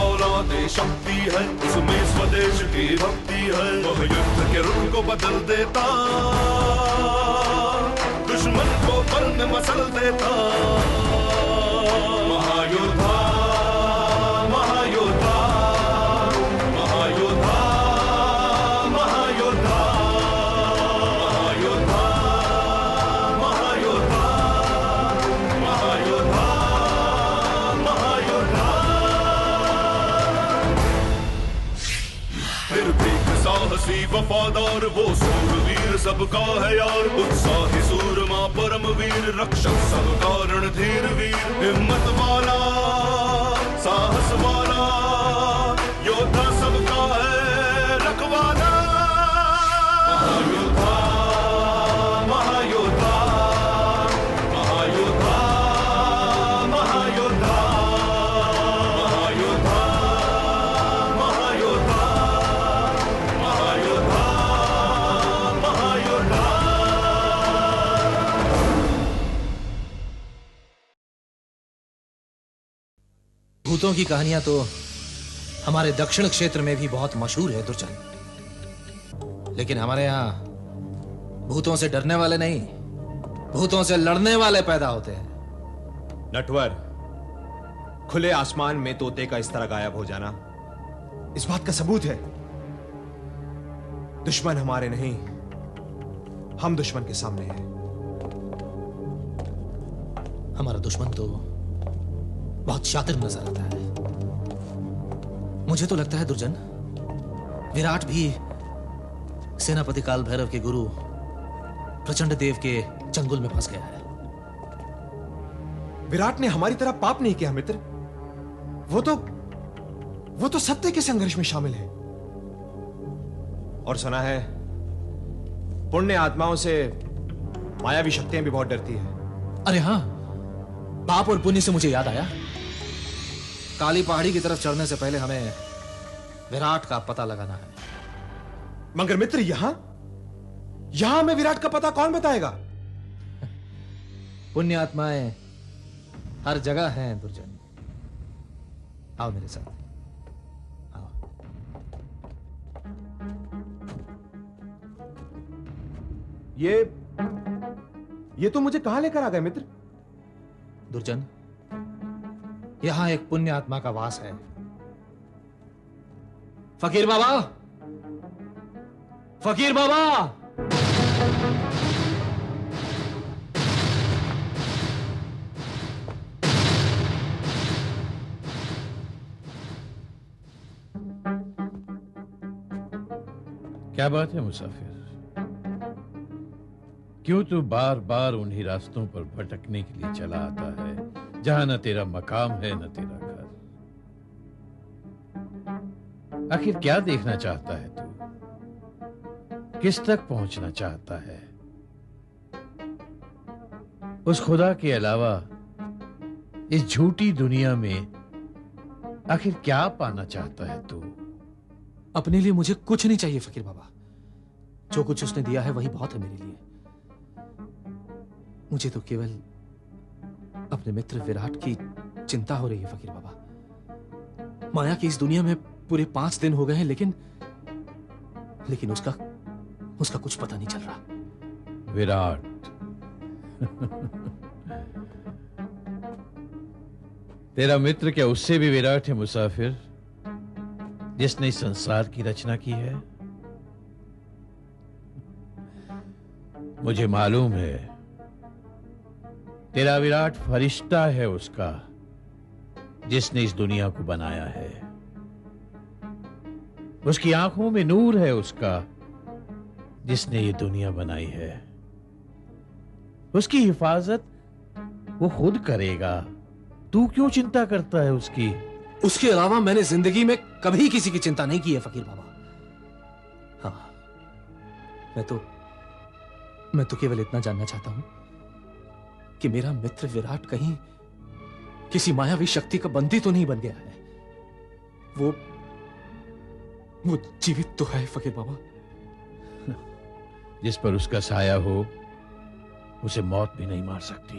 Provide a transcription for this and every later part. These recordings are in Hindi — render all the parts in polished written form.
फौलादे शक्ति है, उसमें स्वदेश की भक्ति है। वह युद्ध के रुख को बदल देता, दुश्मन को पल में मसल देता। महायोद्धा, महायोद्धा, महायोद्धा, महायोद्धा, महायोद्धा, महायोद्धा, महायोद्धा, महायोद्धा। निर्भीक साहसी वफादार वो सूरवीर सबका है यार, उत्साही सूरमा परमवीर रक्षक सबका रणधीर वीर। हिम्मत वाला साहस वाला योद्धा सबका है रखवाला। महायोद्धा, महायोद्धा, महायोद्धा, महायोद्धा, महायोद्धा, महायोद्धा, महायोद्धा, महायोद्धा। भूतों की कहानियां तो हमारे दक्षिण क्षेत्र में भी बहुत मशहूर है दुर्जन, लेकिन हमारे यहाँ भूतों से डरने वाले नहीं, भूतों से लड़ने वाले पैदा होते हैं। नटवर, खुले आसमान में तोते का इस तरह गायब हो जाना इस बात का सबूत है दुश्मन हमारे नहीं, हम दुश्मन के सामने हैं। हमारा दुश्मन तो बहुत शातिर नजर आता है। मुझे तो लगता है दुर्जन, विराट भी सेनापति काल भैरव के गुरु प्रचंड देव के चंगुल में फंस गया है। विराट ने हमारी तरह पाप नहीं किया मित्र, वो तो सत्य के संघर्ष में शामिल है। और सुना है पुण्य आत्माओं से मायावी शक्तियां भी बहुत डरती है। अरे हां, पाप और पुण्य से मुझे याद आया, काली पहाड़ी की तरफ चढ़ने से पहले हमें विराट का पता लगाना है। मगर मित्र, यहां हमें विराट का पता कौन बताएगा? पुण्य आत्माएं हर जगह हैं दुर्जन, आओ मेरे साथ, आओ। ये तो मुझे कहां लेकर आ गए मित्र? दुर्जन, यहां एक पुण्य आत्मा का वास है। फकीर बाबा, फकीर बाबा, क्या बात है मुसाफिर, क्यों तू बार बार उन्हीं रास्तों पर भटकने के लिए चला आता है जहां न तेरा मकाम है न तेरा घर? आखिर क्या देखना चाहता है तू? किस तक पहुंचना चाहता है? उस खुदा के अलावा इस झूठी दुनिया में आखिर क्या पाना चाहता है तू? अपने लिए मुझे कुछ नहीं चाहिए फकीर बाबा, जो कुछ उसने दिया है वही बहुत है मेरे लिए। मुझे तो केवल अपने मित्र विराट की चिंता हो रही है फकीर बाबा। माया की इस दुनिया में पूरे 5 दिन हो गए हैं, लेकिन उसका कुछ पता नहीं चल रहा। विराट तेरा मित्र क्या उससे भी विराट है मुसाफिर, जिसने इस संसार की रचना की है? मुझे मालूम है तेरा विराट फरिश्ता है उसका, जिसने इस दुनिया को बनाया है। उसकी आंखों में नूर है उसका, जिसने ये दुनिया बनाई है। उसकी हिफाजत वो खुद करेगा, तू क्यों चिंता करता है उसकी? उसके अलावा मैंने जिंदगी में कभी किसी की चिंता नहीं की है फकीर बाबा। हाँ, मैं तो केवल इतना जानना चाहता हूं कि मेरा मित्र विराट कहीं किसी मायावी शक्ति का बंदी तो नहीं बन गया है। वो जीवित तो है फकीर बाबा। जिस पर उसका साया हो उसे मौत भी नहीं मार सकती।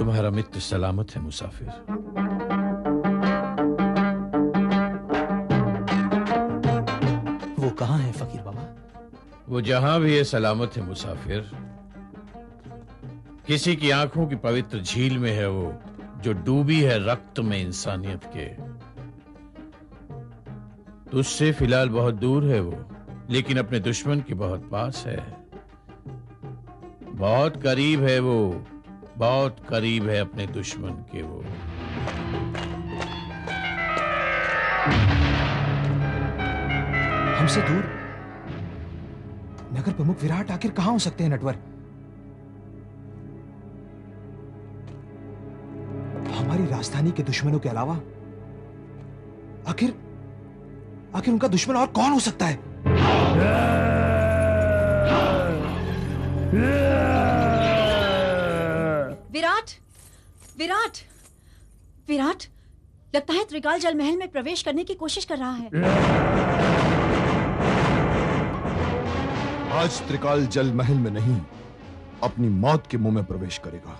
तुम्हारा मित्र सलामत है मुसाफिर। वो कहां है फकीर बाबा? वो जहां भी है सलामत है मुसाफिर। किसी की आंखों की पवित्र झील में है वो, जो डूबी है रक्त में इंसानियत के। तुझसे फिलहाल बहुत दूर है वो, लेकिन अपने दुश्मन के बहुत पास है। बहुत करीब है वो, बहुत करीब है अपने दुश्मन के वो। हमसे दूर नगर प्रमुख विराट आखिर कहां हो सकते हैं नटवर? हमारी राजधानी के दुश्मनों के अलावा आखिर उनका दुश्मन और कौन हो सकता है? विराट, विराट, विराट, लगता है त्रिकाल जल महल में प्रवेश करने की कोशिश कर रहा है। आज त्रिकाल जल महल में नहीं, अपनी मौत के मुंह में प्रवेश करेगा।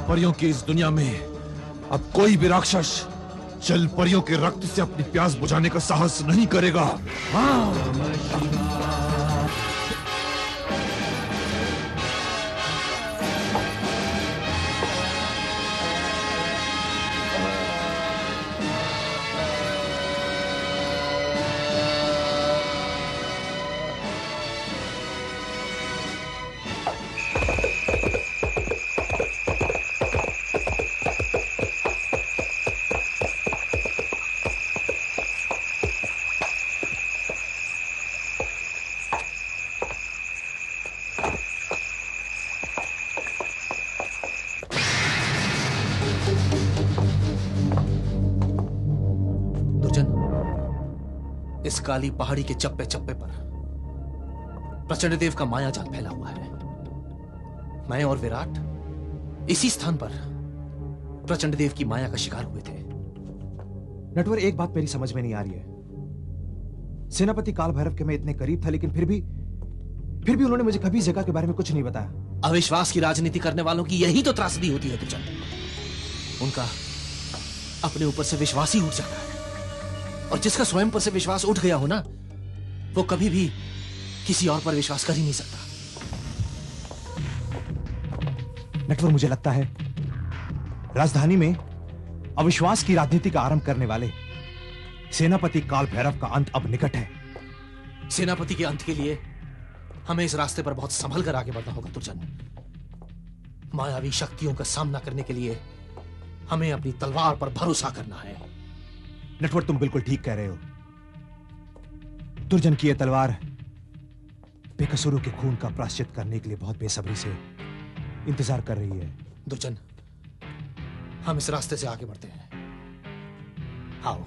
परियों की इस दुनिया में अब कोई भी राक्षस जल परियों के रक्त से अपनी प्यास बुझाने का साहस नहीं करेगा। इस काली पहाड़ी के चप्पे चप्पे पर प्रचंड देव का माया जाल फैला हुआ है। मैं और विराट इसी स्थान पर प्रचंड देव की माया का शिकार हुए थे। नटवर, एक बात मेरी समझ में नहीं आ रही है। सेनापति काल भैरव के मैं इतने करीब था, लेकिन फिर भी उन्होंने मुझे कभी जगह के बारे में कुछ नहीं बताया। अविश्वास की राजनीति करने वालों की यही तो त्रासदी होती है दुर्जन। उनका अपने ऊपर से विश्वास ही उठ जाता है, और जिसका स्वयं पर से विश्वास उठ गया हो ना, वो कभी भी किसी और पर विश्वास कर ही नहीं सकता। नटवर, मुझे लगता है राजधानी में अविश्वास की राजनीति का आरंभ करने वाले सेनापति काल भैरव का अंत अब निकट है। सेनापति के अंत के लिए हमें इस रास्ते पर बहुत संभल कर आगे बढ़ना होगा दुर्जन। मायावी शक्तियों का सामना करने के लिए हमें अपनी तलवार पर भरोसा करना है। नटवर, तुम बिल्कुल ठीक कह रहे हो। दुर्जन की यह तलवार बेकसूरों के खून का प्रायश्चित करने के लिए बहुत बेसब्री से इंतजार कर रही है। दुर्जन, हम इस रास्ते से आगे बढ़ते हैं। आओ।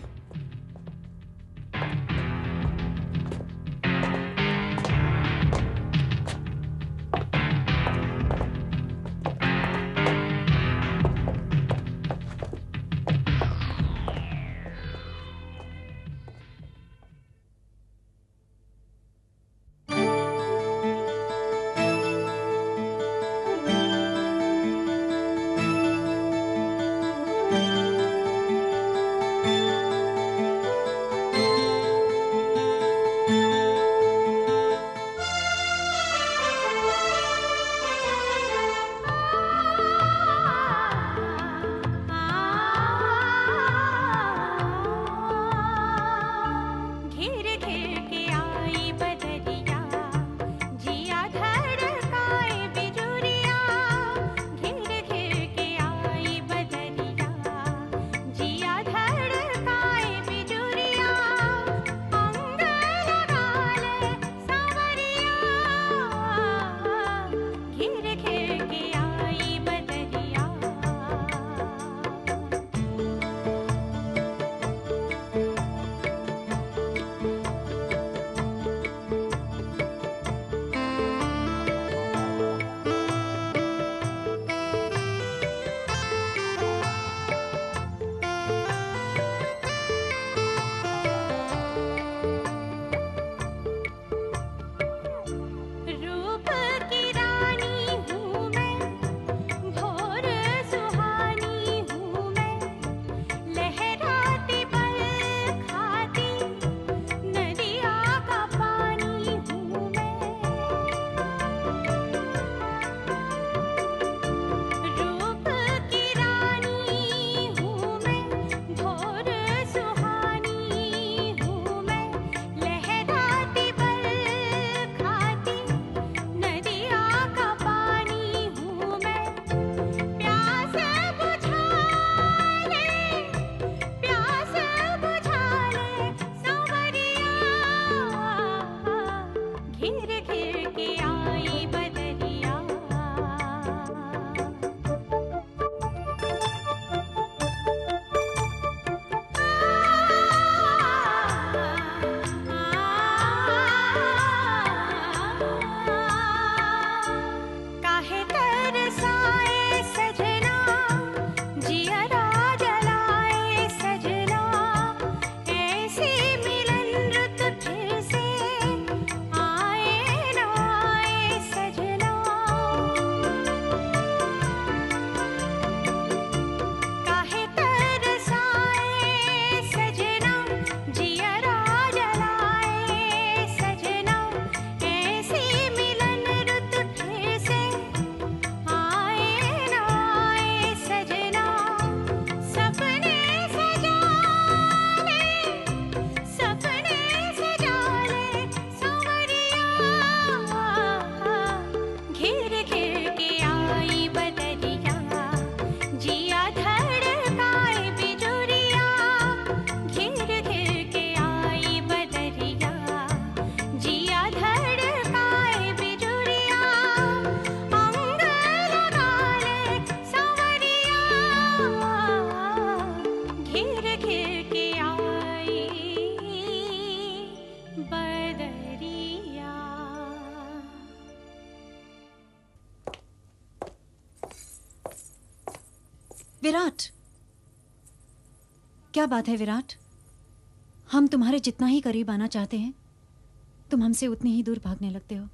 विराट, क्या बात है विराट? हम तुम्हारे जितना ही करीब आना चाहते हैं, तुम हमसे उतनी ही दूर भागने लगते हो।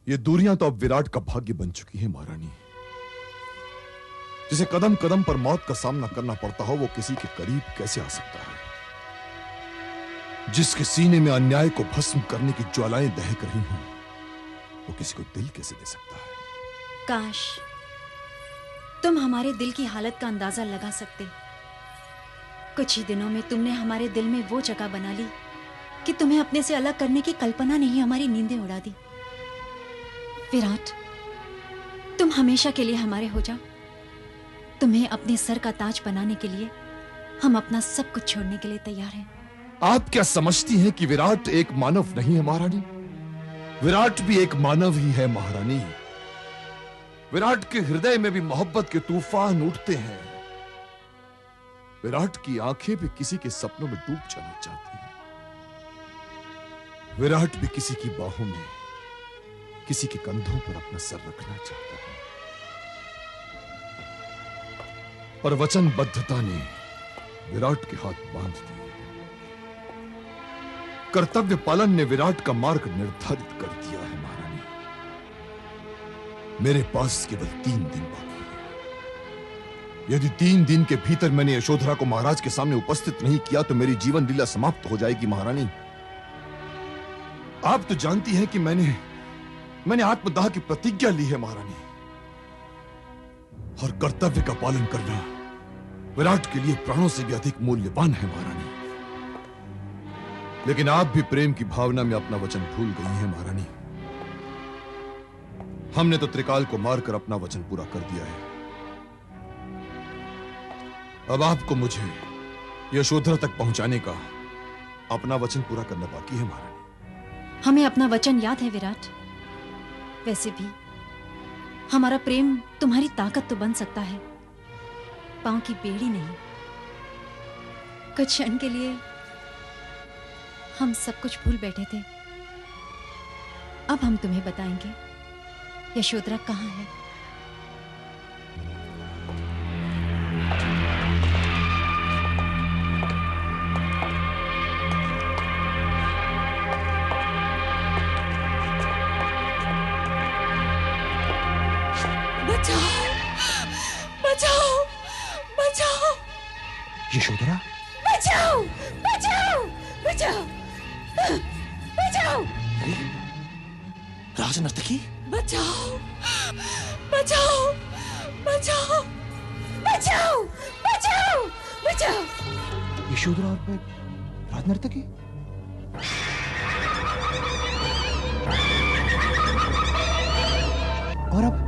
ये दूरियां तो अब विराट का भाग्य बन चुकी है महारानी। जिसे कदम कदम पर मौत का सामना करना पड़ता हो, वो किसी के करीब कैसे आ सकता है? जिसके सीने में अन्याय को भस्म करने की ज्वालाएं दहक रही हों, वो किसी को दिल कैसे दे सकता है? काश तुम हमारे दिल की हालत का अंदाजा लगा सकते। कुछ ही दिनों में तुमने हमारे दिल में वो जगह बना ली कि तुम्हें अपने से अलग करने की कल्पना ने ही हमारी नींदें उड़ा दी। विराट, तुम हमेशा के लिए हमारे हो जाओ। तुम्हें अपने सर का ताज बनाने के लिए हम अपना सब कुछ छोड़ने के लिए तैयार हैं। आप क्या समझती हैं कि विराट एक मानव नहीं है महारानी? विराट भी एक मानव ही है महारानी। विराट के हृदय में भी मोहब्बत के तूफान उठते हैं। विराट की आंखें भी किसी के सपनों में डूब जाना चाहती हैं। विराट भी किसी की बाहों में, किसी के कंधों पर अपना सर रखना चाहता है। पर वचनबद्धता ने विराट के हाथ बांध दिए। कर्तव्य पालन ने विराट का मार्ग निर्धारित कर दिया है महारानी। मेरे पास केवल 3 दिन बाकी है। यदि 3 दिन के भीतर मैंने यशोधरा को महाराज के सामने उपस्थित नहीं किया तो मेरी जीवन लीला समाप्त हो जाएगी महारानी। आप तो जानती हैं कि मैंने आत्मदाह की प्रतिज्ञा ली है महारानी। और कर्तव्य का पालन करना विराट के लिए प्राणों से भी अधिक मूल्यवान है महारानी। लेकिन आप भी प्रेम की भावना में अपना वचन भूल गई हैं महारानी। हमने तो त्रिकाल को मारकर अपना वचन पूरा कर दिया है। अब आपको मुझे यशोधरा तक पहुंचाने का अपना वचन पूरा करना बाकी है महारानी। हमें अपना वचन याद है विराट। वैसे भी हमारा प्रेम तुम्हारी ताकत तो बन सकता है, पांव की बेड़ी नहीं। कुछ क्षण के लिए हम सब कुछ भूल बैठे थे। अब हम तुम्हें बताएंगे यशोधरा कहाँ है। बचाओ, बचाओ, बचाओ, यशोधरा, बचाओ, बचाओ, बचाओ, बचाओ, राज नर्तकी, बचाओ, बचाओ, बचाओ, बचाओ, बचाओ, बचाओ। यशोधरा और मैं राजनर्तकी। और अब